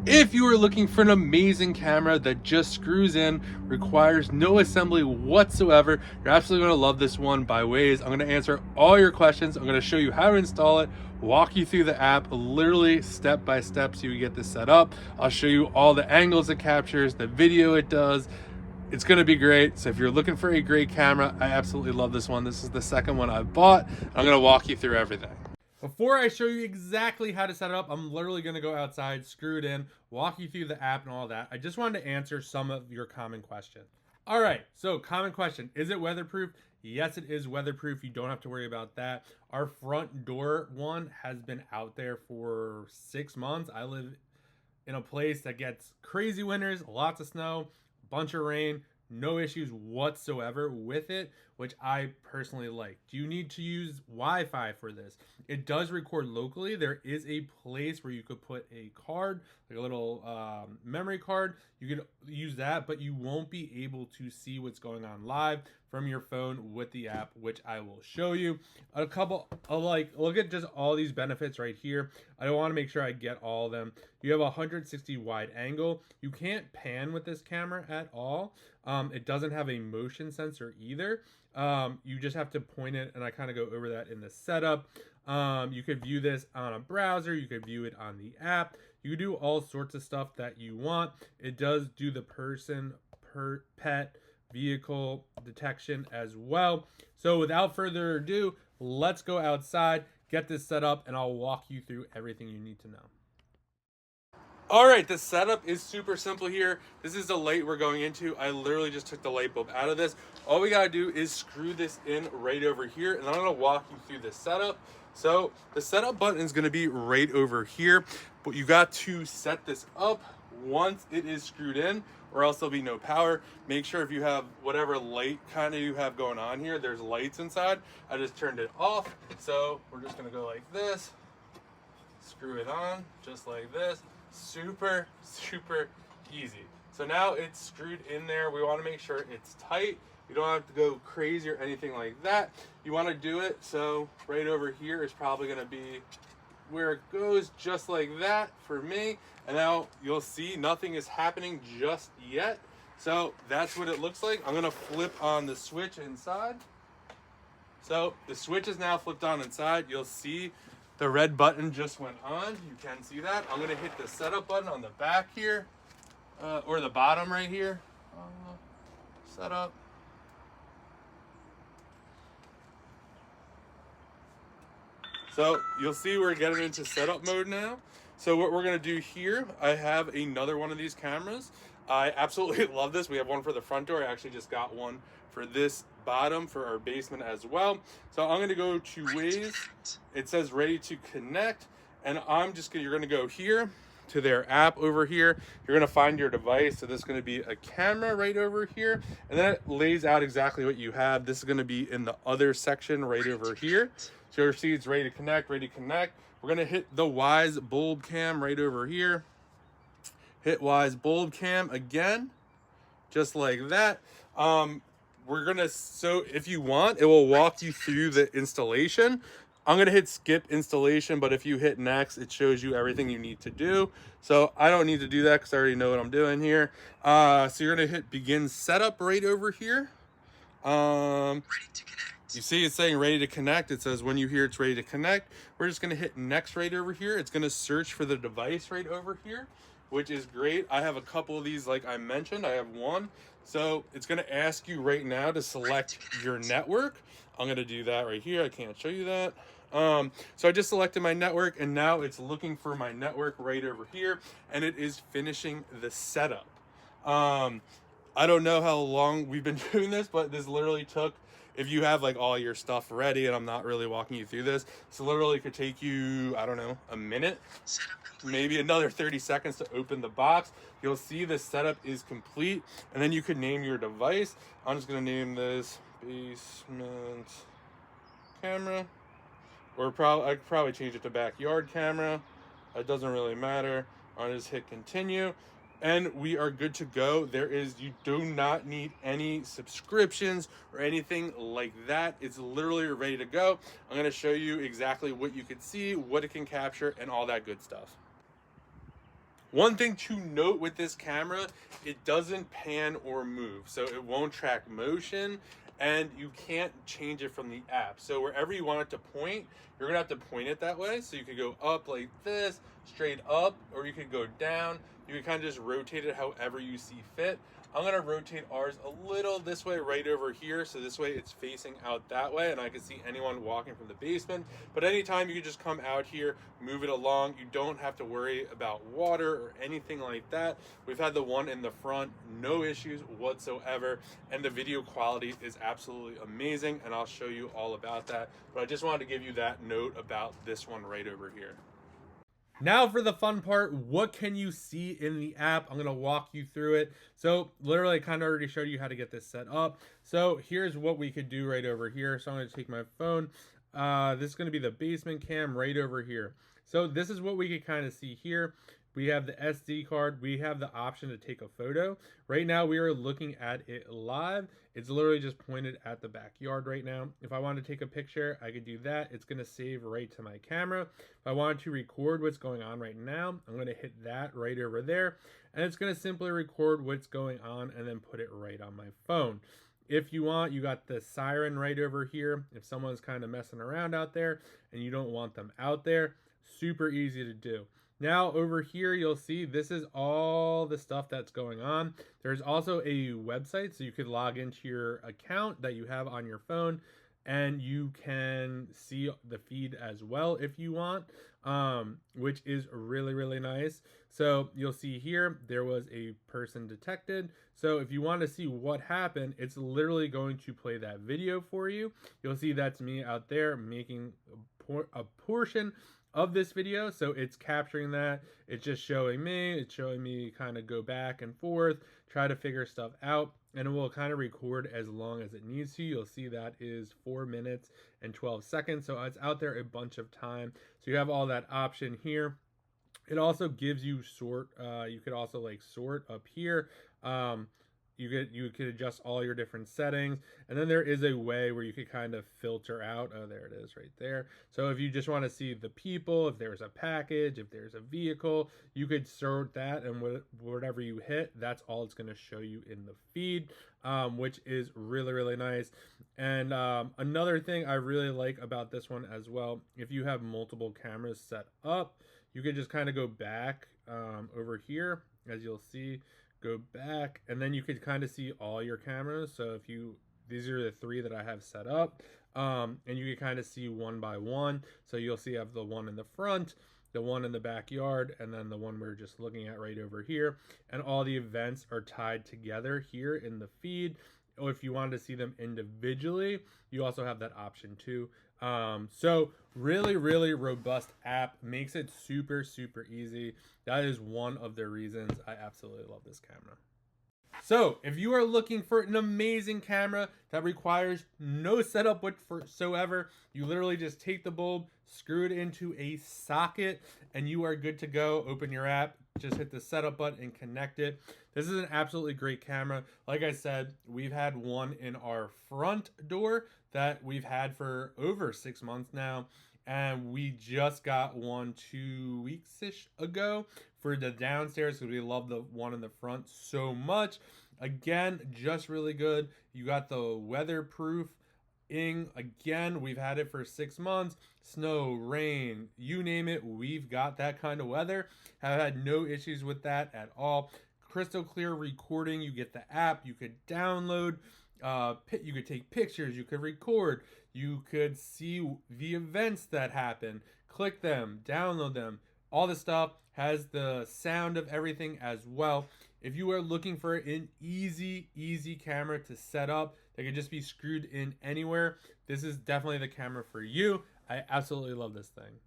If you are looking for an amazing camera that just screws in, requires no assembly whatsoever, you're absolutely going to love this one by WYZE. I'm going to answer all your questions. I'm going to show you how to install it, walk you through the app, literally step by step so you get this set up. I'll show you all the angles it captures, the video it does. It's going to be great. So if you're looking for a great camera, I absolutely love this one. This is the second one I've bought. I'm going to walk you through everything. Before I show you exactly how to set it up, I'm literally going to go outside, screw it in, walk you through the app and all that. I just wanted to answer some of your common questions. All right, so common question, is it weatherproof? Yes, it is weatherproof. You don't have to worry about that. Our front door one has been out there for 6 months. I live in a place that gets crazy winters, lots of snow, a bunch of rain, no issues whatsoever with it, which I personally like. Do you need to use Wi-Fi for this? It does record locally. There is a place where you could put a card, like a little memory card. You can use that, but you won't be able to see what's going on live from your phone with the app, which I will show you. A couple, look at just all these benefits right here. I want to make sure I get all of them. You have a 160 wide angle. You can't pan with this camera at all. It doesn't have a motion sensor either. You just have to point it, and I kind of go over that in the setup. You could view this on a browser. You could view it on the app. You could do all sorts of stuff that you want. It does do the person, pet, vehicle detection as well. So without further ado, let's go outside, get this set up, and I'll walk you through everything you need to know. All right, the setup is super simple here. This is the light we're going into. I literally just took the light bulb out of this. All we gotta do is screw this in right over here, and I'm gonna walk you through the setup. So the setup button is gonna be right over here, but you got to set this up once it is screwed in, or else there'll be no power. Make sure if you have whatever light kind of you have going on here, there's lights inside. I just turned it off. So we're just gonna go like this, screw it on just like this. Super easy. So now it's screwed in there. We want to make sure it's tight. You don't have to go crazy or anything like that. You want to do it so right over here is probably going to be where it goes, just like that for me. And now you'll see nothing is happening just yet. So that's what it looks like. I'm going to flip on the switch inside. So the switch is now flipped on inside. You'll see the red button just went on. You can see that. I'm gonna hit the setup button on the back here, or the bottom right here. Setup. So you'll see we're getting into setup mode now. So what we're gonna do here, I have another one of these cameras. I absolutely love this. We have one for the front door. I actually just got one for this bottom for our basement as well. So I'm gonna go to WYZE. It says ready to connect, and you're gonna go here to their app over here. You're gonna find your device. So this is gonna be a camera right over here, and then it lays out exactly what you have. This is gonna be in the other section right over here. So you'll see it's ready to connect, ready to connect. We're gonna hit the WYZE bulb cam right over here. Hit WYZE bulb cam again, just like that. So if you want, it will walk you through the installation. I'm gonna hit skip installation, but if you hit next, it shows you everything you need to do. So I don't need to do that because I already know what I'm doing here. So you're gonna hit begin setup right over here. Ready to connect. You see it's saying ready to connect. It says when you hear it's ready to connect. We're just gonna hit next right over here. It's gonna search for the device right over here, which is great. I have a couple of these like I mentioned. I have one. So it's gonna ask you right now to select your network. I'm gonna do that right here. I can't show you that. So I just selected my network, and now it's looking for my network right over here, and it is finishing the setup. I don't know how long we've been doing this, but this literally took, if you have like all your stuff ready, and I'm not really walking you through this, so literally could take you, I don't know, a minute, maybe another 30 seconds to open the box. You'll see the setup is complete, and then you could name your device. I'm just gonna name this basement camera, or I could probably change it to backyard camera. It doesn't really matter. I'll just hit continue, and we are good to go. You do not need any subscriptions or anything like that. It's literally ready to go. I'm gonna show you exactly what you can see, what it can capture, and all that good stuff. One thing to note with this camera, it doesn't pan or move, so it won't track motion, and you can't change it from the app. So wherever you want it to point, you're gonna have to point it that way. So you could go up like this, straight up, or you could go down. You can kind of just rotate it however you see fit. I'm gonna rotate ours a little this way, right over here, so this way it's facing out that way, and I can see anyone walking from the basement. But anytime you can just come out here, move it along. You don't have to worry about water or anything like that. We've had the one in the front, no issues whatsoever, and the video quality is absolutely amazing, and I'll show you all about that. But I just wanted to give you that note about this one right over here. Now for the fun part, what can you see in the app? I'm gonna walk you through it. So literally I kind of already showed you how to get this set up. So here's what we could do right over here. So I'm gonna take my phone. This is gonna be the basement cam right over here. So this is what we could kind of see here. We have the SD card. We have the option to take a photo. Right now we are looking at it live. It's literally just pointed at the backyard right now. If I want to take a picture, I could do that. It's going to save right to my camera. If I wanted to record what's going on right now, I'm going to hit that right over there. And it's going to simply record what's going on and then put it right on my phone. If you want, you got the siren right over here. If someone's kind of messing around out there and you don't want them out there, super easy to do. Now over here, you'll see this is all the stuff that's going on. There's also a website, so you could log into your account that you have on your phone, and you can see the feed as well if you want, which is really, really nice. So you'll see here, there was a person detected. So if you want to see what happened, it's literally going to play that video for you. You'll see that's me out there making a portion of this video, so it's capturing that. It's just showing me, it's showing me kind of go back and forth, try to figure stuff out, and it will kind of record as long as it needs to. You'll see that is 4 minutes and 12 seconds, so it's out there a bunch of time. So you have all that option here. It also gives you sort, you could also like sort up here. You could adjust all your different settings, and then there is a way where you could kind of filter out. Oh, there it is right there. So if you just want to see the people, if there's a package, if there's a vehicle, you could sort that, and whatever you hit, that's all it's going to show you in the feed, which is really, really nice. And another thing I really like about this one as well, if you have multiple cameras set up, you could just kind of go back over here, as you'll see. Go back, and then you could kind of see all your cameras. So if you, these are the 3 that I have set up, and you can kind of see one by one. So you'll see I have the one in the front, the one in the backyard, and then the one we're just looking at right over here. And all the events are tied together here in the feed. Or if you wanted to see them individually, you also have that option too. So really, really robust app, makes it super, super easy. That is one of the reasons I absolutely love this camera. So if you are looking for an amazing camera that requires no setup whatsoever, you literally just take the bulb, screw it into a socket, and you are good to go. Open your app, just hit the setup button and connect it. This is an absolutely great camera. Like I said, we've had one in our front door that we've had for over 6 months now. And we just got one 2 weeks-ish ago for the downstairs because we love the one in the front so much. Again, just really good. You got the weatherproof. Again, we've had it for 6 months. Snow, rain, you name it, we've got that kind of weather. Have had no issues with that at all. Crystal clear recording. You get the app. You could download. You could take pictures, you could record, you could see the events that happen, click them, download them. All the stuff has the sound of everything as well. If you are looking for an easy camera to set up that could just be screwed in anywhere, this is definitely the camera for you. I absolutely love this thing.